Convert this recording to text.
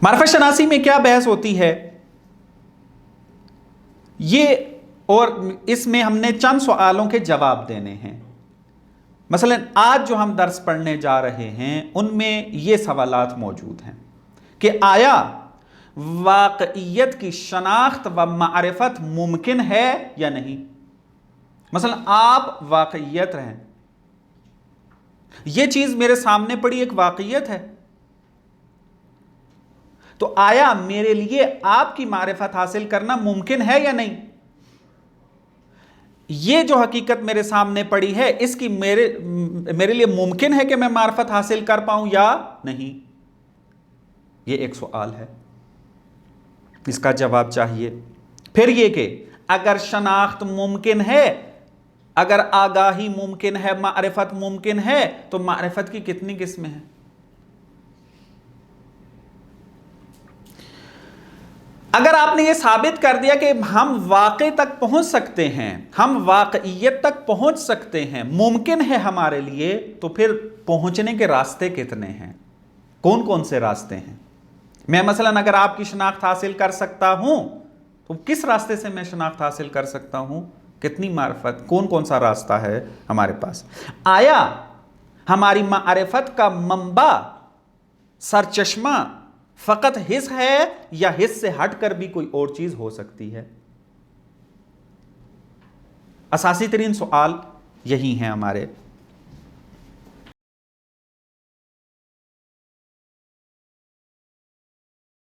معرفت شناسی میں کیا بحث ہوتی ہے یہ، اور اس میں ہم نے چند سوالوں کے جواب دینے ہیں. مثلا آج جو ہم درس پڑھنے جا رہے ہیں ان میں یہ سوالات موجود ہیں کہ آیا واقعیت کی شناخت و معرفت ممکن ہے یا نہیں. مثلا آپ واقعیت رہیں، یہ چیز میرے سامنے پڑی ایک واقعیت ہے، تو آیا میرے لیے آپ کی معرفت حاصل کرنا ممکن ہے یا نہیں. یہ جو حقیقت میرے سامنے پڑی ہے اس کی میرے لیے ممکن ہے کہ میں معرفت حاصل کر پاؤں یا نہیں. یہ ایک سوال ہے، اس کا جواب چاہیے. پھر یہ کہ اگر شناخت ممکن ہے، اگر آگاہی ممکن ہے، معرفت ممکن ہے، تو معرفت کی کتنی قسمیں ہیں. اگر آپ نے یہ ثابت کر دیا کہ ہم واقع تک پہنچ سکتے ہیں، ہم واقعیت تک پہنچ سکتے ہیں، ممکن ہے ہمارے لیے، تو پھر پہنچنے کے راستے کتنے ہیں، کون کون سے راستے ہیں. میں مثلا اگر آپ کی شناخت حاصل کر سکتا ہوں تو کس راستے سے میں شناخت حاصل کر سکتا ہوں، کتنی معرفت، کون کون سا راستہ ہے ہمارے پاس. آیا ہماری معرفت کا منبع، سرچشمہ فقط حس ہے یا حس سے ہٹ کر بھی کوئی اور چیز ہو سکتی ہے. اساسی ترین سوال یہی ہیں ہمارے.